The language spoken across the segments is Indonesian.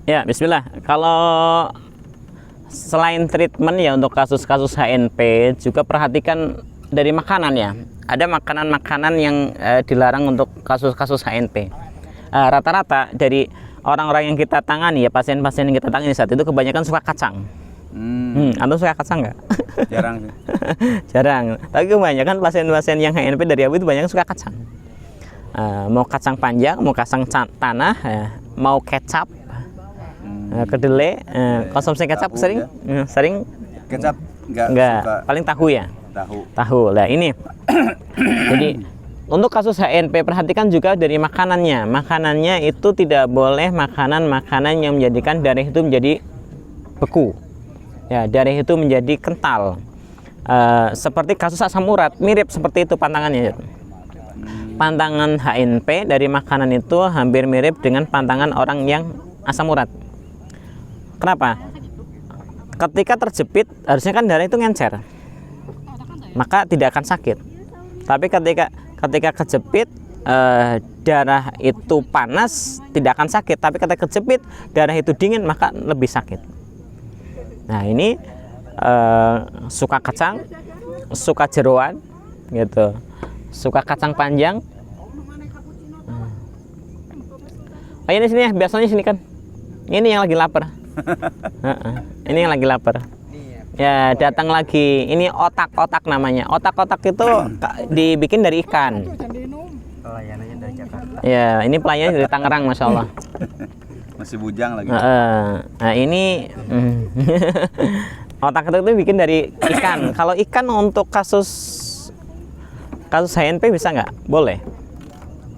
Ya, bismillah. Kalau selain treatment ya untuk kasus-kasus HNP, juga perhatikan dari makanan ya. Ada makanan-makanan yang dilarang untuk kasus-kasus HNP. Rata-rata dari orang-orang yang kita tangani ya, pasien-pasien yang kita tangani saat itu kebanyakan suka kacang. Anda suka kacang nggak? Jarang sih. Jarang. Tapi kebanyakan pasien-pasien yang HNP dari ABU itu banyak suka kacang. Mau kacang panjang, mau kacang tanah, mau kecap, kedelai, konsumsi kecap sering, sering. Kecap enggak suka. Paling tahu ya. Tahu. Lah ini. Jadi untuk kasus HNP perhatikan juga dari makanannya. Makanannya itu tidak boleh makanan-makanan yang menjadikan darah itu menjadi beku. Ya, darah itu menjadi kental. Seperti kasus asam urat, mirip seperti itu pantangannya. Pantangan HNP dari makanan itu hampir mirip dengan pantangan orang yang asam urat. Kenapa? Ketika terjepit, harusnya kan darah itu ngencer, maka tidak akan sakit. Tapi ketika kejepit, darah itu panas, tidak akan sakit. Tapi ketika kejepit, darah itu dingin, maka lebih sakit. Nah ini suka kacang, suka jeroan, gitu, suka kacang panjang. Oh ini sini ya, biasanya sini kan. Ini yang lagi lapar. Ini yang lagi lapar. Ya datang lagi. Ini otak-otak namanya. Otak-otak itu dibikin dari ikan. Pelayanannya dari Jakarta. Ya ini pelayannya dari Tangerang, masya Allah. Masih bujang lagi. Nah ini otak itu bikin dari ikan. Kalau ikan untuk kasus HNP bisa nggak? Boleh.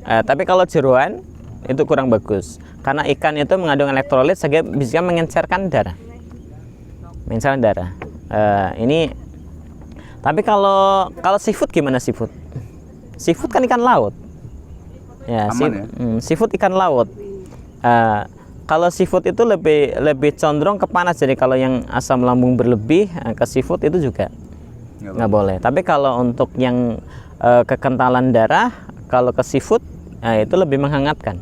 Tapi kalau jeroan itu kurang bagus karena ikan itu mengandung elektrolit sehingga bisa mengencerkan darah. Ini. Tapi kalau seafood gimana seafood? Seafood kan ikan laut. Ya, seafood ikan laut. Kalau seafood itu lebih condong ke panas. Jadi kalau yang asam lambung berlebih ke seafood itu juga nggak boleh. Tapi kalau untuk yang kekentalan darah, kalau ke seafood itu lebih menghangatkan.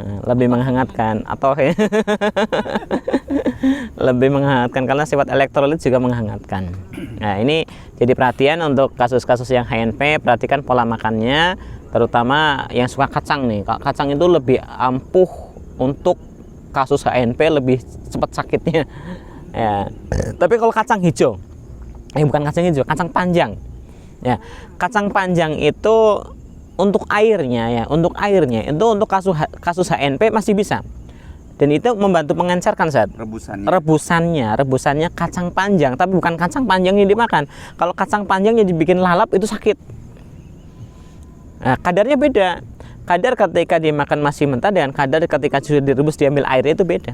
Atau lebih menghangatkan karena sifat elektrolit juga menghangatkan. Nah ini jadi perhatian untuk kasus-kasus yang HNP, perhatikan pola makannya, terutama yang suka kacang nih. Kacang itu lebih ampuh untuk kasus HNP, lebih cepat sakitnya. Ya. Tapi kalau kacang hijau, bukan kacang hijau, kacang panjang. Ya, kacang panjang itu untuk airnya itu untuk kasus HNP masih bisa, dan itu membantu mengencerkan zat. Rebusannya kacang panjang, tapi bukan kacang panjang yang dimakan. Kalau kacang panjang yang dibikin lalap itu sakit. Nah, kadarnya beda. Kadar ketika dimakan masih mentah dengan kadar ketika sudah direbus diambil airnya itu beda.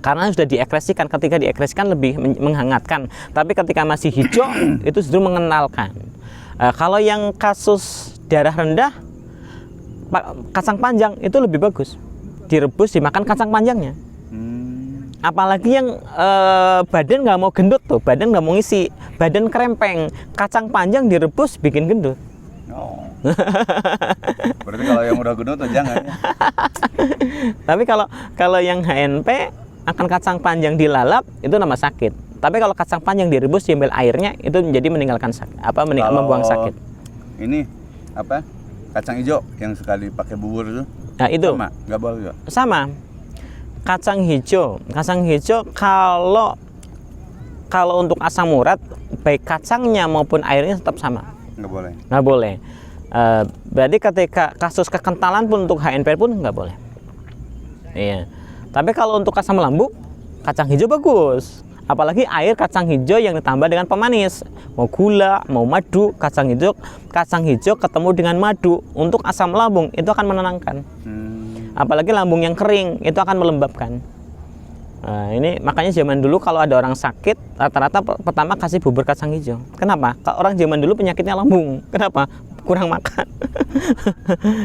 Karena sudah diekspresikan, ketika diekspresikan lebih menghangatkan, tapi ketika masih hijau itu justru mengenalkan. Kalau yang kasus darah rendah, kacang panjang itu lebih bagus direbus dimakan kacang panjangnya. Apalagi yang badan nggak mau gendut tuh, badan nggak mau ngisi, badan krempeng, kacang panjang direbus bikin gendut. Berarti kalau yang udah gendut tuh jangan ya. Tapi kalau yang HNP akan kacang panjang dilalap itu nama sakit. Tapi kalau kacang panjang direbus diambil airnya itu menjadi meninggalkan sakit, membuang sakit. Ini apa? Kacang hijau yang suka dipakai bubur itu. Nah, itu sama, nggak boleh juga. Sama. Kacang hijau kalau untuk asam urat baik kacangnya maupun airnya tetap sama. Nggak boleh. Berarti ketika kasus kekentalan pun untuk HNP pun nggak boleh. Iya. Tapi kalau untuk asam lambung, kacang hijau bagus. Apalagi air kacang hijau yang ditambah dengan pemanis, mau gula, mau madu, kacang hijau ketemu dengan madu untuk asam lambung itu akan menenangkan. Apalagi lambung yang kering itu akan melembabkan. Nah, ini makanya zaman dulu kalau ada orang sakit rata-rata pertama kasih bubur kacang hijau. Kenapa? Kalau orang zaman dulu penyakitnya lambung. Kenapa? Kurang makan.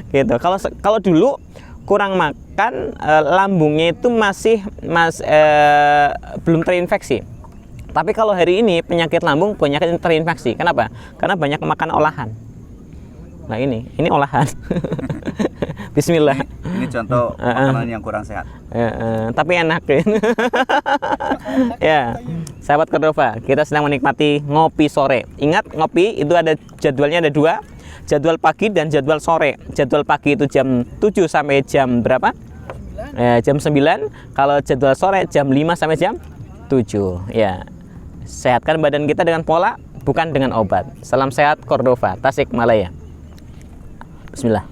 Gitu. Kalau dulu kurang makan, lambungnya itu belum terinfeksi. Tapi kalau hari ini penyakit lambung penyakit terinfeksi. Kenapa? Karena banyak makan olahan. Nah ini olahan. Bismillah. Ini Ini contoh makanan yang kurang sehat. Tapi enak ya. Ya, sahabat Cordova, kita sedang menikmati ngopi sore. Ingat, ngopi itu ada jadwalnya, ada dua, jadwal pagi dan jadwal sore. Jadwal pagi itu jam 7 sampai jam berapa? Jam 9. Kalau jadwal sore jam 5 sampai jam 7. Ya, sehatkan badan kita dengan pola, bukan dengan obat. Salam sehat Cordova, Tasikmalaya. Bismillah.